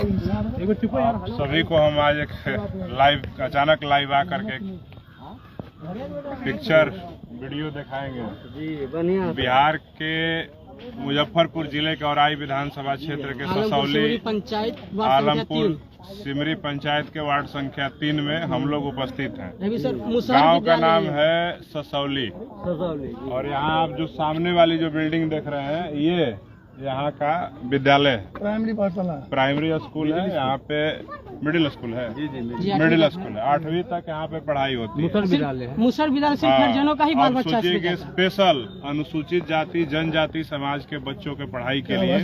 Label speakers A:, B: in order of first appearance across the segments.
A: आप सभी को हम आज एक अचानक लाइव आकर के पिक्चर वीडियो दिखाएंगे। बिहार के मुजफ्फरपुर जिले के औराई विधानसभा क्षेत्र के ससौली आलमपुर सिमरी पंचायत के वार्ड संख्या 3 में हम लोग उपस्थित हैं। गांव का नाम है ससौली और यहाँ आप जो सामने वाली जो बिल्डिंग देख रहे हैं ये यहाँ का विद्यालय है, प्राइमरी स्कूल है। यहाँ पे मिडिल स्कूल है, मिडिल स्कूल है, 8वीं तक यहाँ पे पढ़ाई होती है।
B: मुसर विद्यालय सिर्फ हरिजनों का ही बाल बच्चा
A: सोचिए कि स्पेशल अनुसूचित जाति जनजाति समाज के बच्चों के पढ़ाई के लिए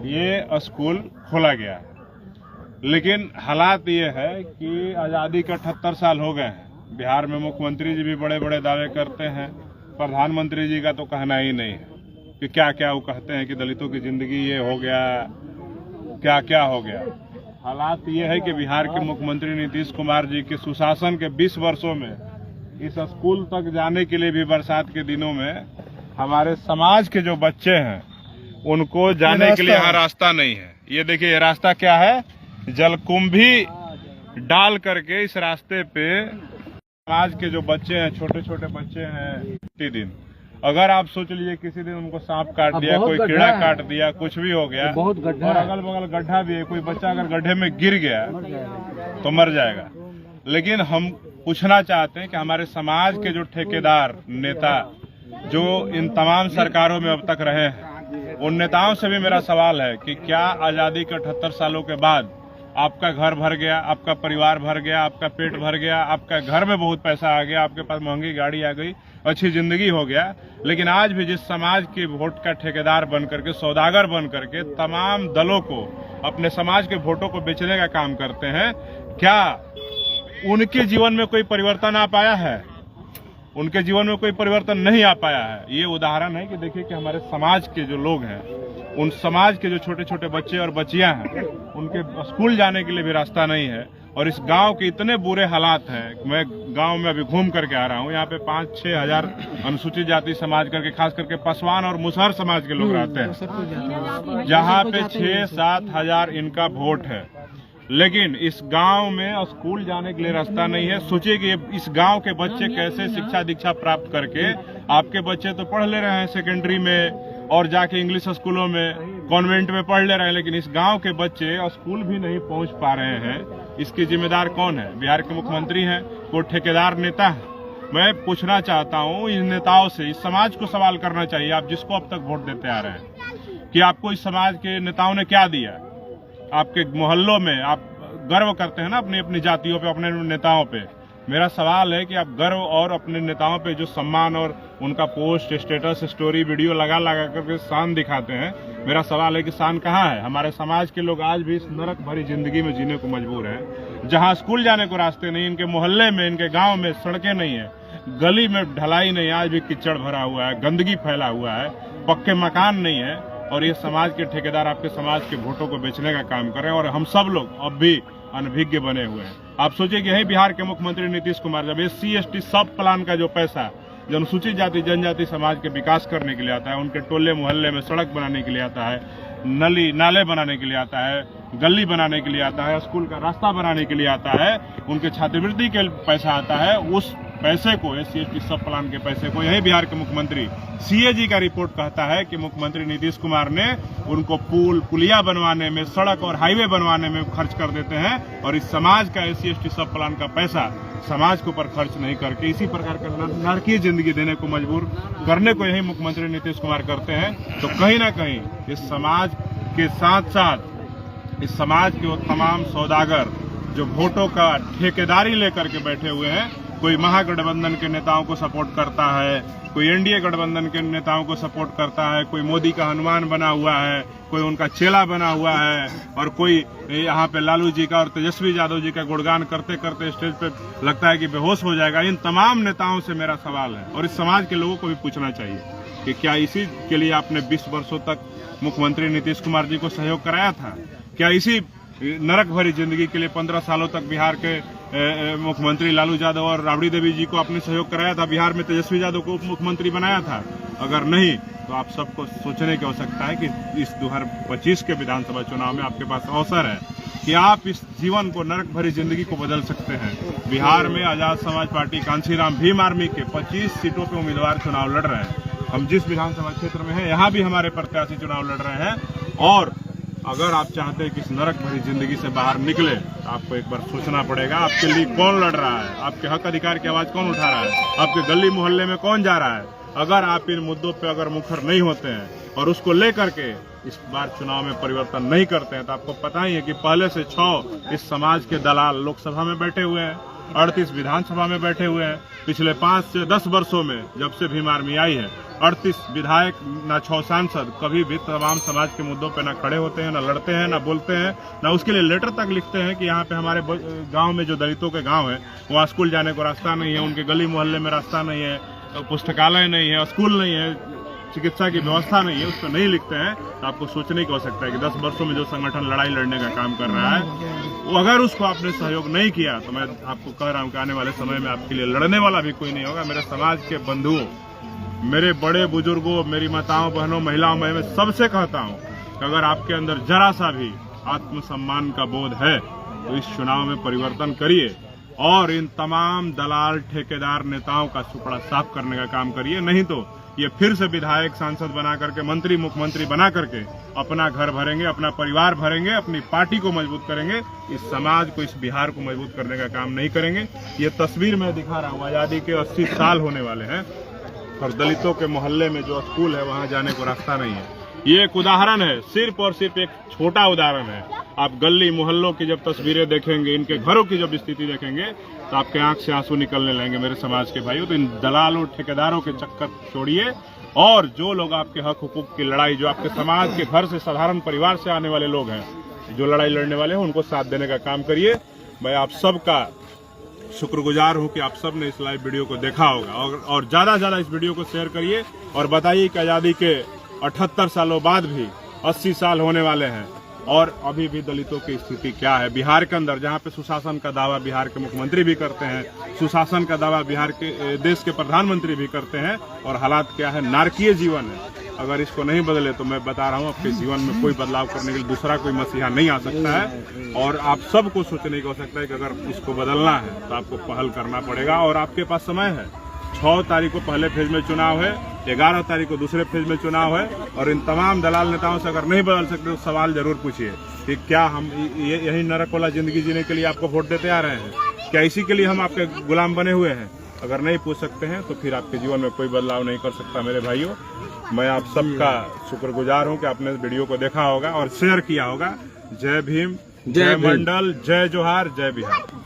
A: ये स्कूल खोला गया है। लेकिन हालात ये है कि आज़ादी का 78 साल हो गए हैं। बिहार में मुख्यमंत्री जी भी बड़े बड़े दावे करते हैं, प्रधानमंत्री जी का तो कहना ही नहीं है कि क्या क्या वो कहते हैं कि दलितों की जिंदगी ये हो गया, क्या क्या हो गया। हालात ये है कि बिहार के मुख्यमंत्री नीतीश कुमार जी के सुशासन के 20 वर्षों में इस स्कूल तक जाने के लिए भी बरसात के दिनों में हमारे समाज के जो बच्चे हैं उनको जाने के लिए यहाँ रास्ता नहीं है। ये देखिए ये रास्ता क्या है, जलकुंभी डाल करके इस रास्ते पे समाज के जो बच्चे हैं, छोटे छोटे बच्चे हैं, प्रतिदिन अगर आप सोच लीजिए किसी दिन उनको सांप काट दिया, कोई कीड़ा काट दिया, कुछ भी हो गया, बहुत गड्ढा और अगल बगल गड्ढा भी है, कोई बच्चा अगर गड्ढे में गिर गया तो मर जाएगा। लेकिन हम पूछना चाहते हैं कि हमारे समाज के जो ठेकेदार नेता जो इन तमाम सरकारों में अब तक रहे हैं, उन नेताओं से भी मेरा सवाल है कि क्या आजादी के 78 सालों के बाद आपका घर भर गया, आपका परिवार भर गया, आपका पेट भर गया, आपका घर में बहुत पैसा आ गया, आपके पास महंगी गाड़ी आ गई, अच्छी जिंदगी हो गया, लेकिन आज भी जिस समाज के वोट का ठेकेदार बन करके, सौदागर बन करके तमाम दलों को अपने समाज के वोटों को बेचने का काम करते हैं, क्या उनके जीवन में कोई परिवर्तन आ पाया है? उनके जीवन में कोई परिवर्तन नहीं आ पाया है। ये उदाहरण है कि देखिए कि हमारे समाज के जो लोग हैं, उन समाज के जो छोटे छोटे बच्चे और बच्चियां हैं, उनके स्कूल जाने के लिए भी रास्ता नहीं है। और इस गांव के इतने बुरे हालात हैं। मैं गांव में अभी घूम करके आ रहा हूं, यहाँ पे 5-6 हजार अनुसूचित जाति समाज करके, खास करके पसवान और मुसहर समाज के लोग रहते हैं, जहाँ पे 6-7 हजार इनका वोट है। लेकिन इस गांव में स्कूल जाने के लिए रास्ता नहीं है। सोचिए कि इस गांव के बच्चे कैसे शिक्षा दीक्षा प्राप्त करके, आपके बच्चे तो पढ़ ले रहे हैं सेकेंडरी में और जाके इंग्लिश स्कूलों में, कॉन्वेंट में पढ़ ले रहे हैं, लेकिन इस गांव के बच्चे स्कूल भी नहीं पहुंच पा रहे हैं। इसकी जिम्मेदार कौन है? बिहार के मुख्यमंत्री हैं, कोई ठेकेदार नेता है? मैं पूछना चाहता हूं इन नेताओं से, इस समाज को सवाल करना चाहिए, आप जिसको अब तक वोट देते आ रहे हैं, कि आपको इस समाज के नेताओं ने क्या दिया? आपके मोहल्लों में आप गर्व करते हैं ना अपनी अपनी जातियों पे, अपने नेताओं पे। मेरा सवाल है कि आप गर्व और अपने नेताओं पे जो सम्मान और उनका पोस्ट, स्टेटस, स्टोरी, वीडियो लगा करके शान दिखाते हैं, मेरा सवाल है कि शान कहाँ है? हमारे समाज के लोग आज भी इस नरक भरी जिंदगी में जीने को मजबूर हैं, जहाँ स्कूल जाने को रास्ते नहीं, इनके मोहल्ले में, इनके गाँव में सड़कें नहीं है, गली में ढलाई नहीं, आज भी कीचड़ भरा हुआ है, गंदगी फैला हुआ है, पक्के मकान नहीं है। और ये समाज के ठेकेदार आपके समाज के वोटों को बेचने का काम कर रहे हैं और हम सब लोग अब भी अनभिज्ञ बने हुए हैं। आप सोचिए कि यही बिहार के मुख्यमंत्री नीतीश कुमार जब SC/ST सब प्लान का जो पैसा जो अनुसूचित जाति जनजाति समाज के विकास करने के लिए आता है, उनके टोले मोहल्ले में सड़क बनाने के लिए आता है, नाले बनाने के लिए आता है, गली बनाने के लिए आता है, स्कूल का रास्ता बनाने के लिए आता है, उनके छात्रवृत्ति के पैसा आता है, उस पैसे को SC/ST सब प्लान के पैसे को यही बिहार के मुख्यमंत्री CAG का रिपोर्ट कहता है कि मुख्यमंत्री नीतीश कुमार ने उनको पुलिया बनवाने में, सड़क और हाईवे बनवाने में खर्च कर देते हैं और इस समाज का SC/ST सब प्लान का पैसा समाज के ऊपर खर्च नहीं करके इसी प्रकार का नारकीय जिंदगी देने को मजबूर करने को यही मुख्यमंत्री नीतीश कुमार करते हैं। तो कहीं ना कहीं इस समाज के साथ साथ इस समाज के वो तमाम सौदागर जो वोटों का ठेकेदारी लेकर के बैठे हुए हैं, कोई महागठबंधन के नेताओं को सपोर्ट करता है, कोई NDA गठबंधन के नेताओं को सपोर्ट करता है, कोई मोदी का हनुमान बना हुआ है, कोई उनका चेला बना हुआ है, और कोई यहाँ पे लालू जी का और तेजस्वी यादव जी का गुणगान करते करते स्टेज पे लगता है कि बेहोश हो जाएगा। इन तमाम नेताओं से मेरा सवाल है और इस समाज के लोगों को भी पूछना चाहिए कि क्या इसी के लिए आपने 20 वर्षों तक मुख्यमंत्री नीतीश कुमार जी को सहयोग कराया था? क्या इसी नरक भरी जिंदगी के लिए 15 सालों तक बिहार के मुख्यमंत्री लालू यादव और राबड़ी देवी जी को आपने सहयोग कराया था, बिहार में तेजस्वी यादव को उप मुख्यमंत्री बनाया था? अगर नहीं तो आप सबको सोचने की आवश्यकता है कि इस 2025 के विधानसभा चुनाव में आपके पास अवसर है कि आप इस जीवन को, नरक भरी जिंदगी को बदल सकते हैं। बिहार में आजाद समाज पार्टी कांशीराम भीम आर्मी के 25 सीटों पे उम्मीदवार चुनाव लड़ रहे हैं। हम जिस विधानसभा क्षेत्र में हैं यहाँ भी हमारे प्रत्याशी चुनाव लड़ रहे हैं। और अगर आप चाहते हैं कि इस नरक भरी जिंदगी से बाहर निकले तो आपको एक बार सोचना पड़ेगा आपके लिए कौन लड़ रहा है, आपके हक अधिकार की आवाज कौन उठा रहा है, आपके गली मोहल्ले में कौन जा रहा है। अगर आप इन मुद्दों पे अगर मुखर नहीं होते हैं और उसको लेकर के इस बार चुनाव में परिवर्तन नहीं करते हैं तो आपको पता ही है कि पहले से 6 इस समाज के दलाल लोकसभा में बैठे हुए हैं, 38 विधानसभा में बैठे हुए हैं। पिछले 5 से 10 वर्षों में जब से भीम आर्मी आई है, 38 विधायक न 6 सांसद कभी भी तमाम समाज के मुद्दों पे न खड़े होते हैं, न लड़ते हैं, न बोलते हैं, न उसके लिए लेटर तक लिखते हैं कि यहाँ पे हमारे गांव में जो दलितों के गांव है वहाँ स्कूल जाने को रास्ता नहीं है, उनके गली मोहल्ले में रास्ता नहीं है, पुस्तकालय नहीं है, स्कूल नहीं है, चिकित्सा की व्यवस्था नहीं है, उस पर नहीं लिखते हैं। तो आपको सोचने की आवश्यकता है कि 10 वर्षों में जो संगठन लड़ाई लड़ने का काम कर रहा है वो अगर उसको आपने सहयोग नहीं किया तो मैं आपको कह रहा हूँ कि आने वाले समय में आपके लिए लड़ने वाला भी कोई नहीं होगा। मेरे समाज के बंधुओं, मेरे बड़े बुजुर्गों, मेरी माताओं, बहनों, महिलाओं, मैं सबसे कहता हूँ कि अगर आपके अंदर जरा सा भी आत्मसम्मान का बोध है तो इस चुनाव में परिवर्तन करिए और इन तमाम दलाल ठेकेदार नेताओं का सुपड़ा साफ करने का काम करिए। नहीं तो ये फिर से विधायक सांसद बना करके, मंत्री मुख्यमंत्री बना करके अपना घर भरेंगे, अपना परिवार भरेंगे, अपनी पार्टी को मजबूत करेंगे, इस समाज को, इस बिहार को मजबूत करने का काम नहीं करेंगे। ये तस्वीर मैं दिखा रहा हूँ, आजादी के 80 साल होने वाले हैं और दलितों के मोहल्ले में जो स्कूल है वहाँ जाने को रास्ता नहीं है। ये एक उदाहरण है, सिर्फ और सिर्फ एक छोटा उदाहरण है। आप गली मोहल्लों की जब तस्वीरें देखेंगे, इनके घरों की जब स्थिति देखेंगे तो आपके आंख से आंसू निकलने लगेंगे। मेरे समाज के भाइयों, तो इन दलालों ठेकेदारों के चक्कर छोड़िए और जो लोग आपके हक हुकूक की लड़ाई, जो आपके समाज के घर से, साधारण परिवार से आने वाले लोग हैं, जो लड़ाई लड़ने वाले हैं, उनको साथ देने का काम करिए। मैं आप सबका शुक्रगुजार हूं कि आप सब ने इस लाइव वीडियो को देखा होगा और ज्यादा से ज्यादा इस वीडियो को शेयर करिए और बताइए कि आजादी के 78 सालों बाद भी 80 साल होने वाले हैं और अभी भी दलितों की स्थिति क्या है बिहार के अंदर, जहां पे सुशासन का दावा बिहार के मुख्यमंत्री भी करते हैं, सुशासन का दावा बिहार के देश के प्रधानमंत्री भी करते हैं और हालात क्या है, नारकीय जीवन है। अगर इसको नहीं बदले तो मैं बता रहा हूँ आपके जीवन में कोई बदलाव करने के लिए दूसरा कोई मसीहा नहीं आ सकता है। और आप सबको सोचने की आवश्यकता है कि अगर इसको बदलना है तो आपको पहल करना पड़ेगा और आपके पास समय है। 6 तारीख को पहले फेज में चुनाव है, 11 तारीख को दूसरे फेज में चुनाव है और इन तमाम दलाल नेताओं से अगर नहीं बदल सकते तो सवाल जरूर पूछिए कि क्या हम यही नरक वाला जिंदगी जीने के लिए आपको वोट देते आ रहे हैं? क्या इसी के लिए हम आपके गुलाम बने हुए हैं? अगर नहीं पूछ सकते हैं तो फिर आपके जीवन में कोई बदलाव नहीं कर सकता। मेरे भाइयों, मैं आप सबका शुक्रगुजार हूं कि आपने इस वीडियो को देखा होगा और शेयर किया होगा। जय भीम, जय मंडल, जय जोहार, जय बिहार।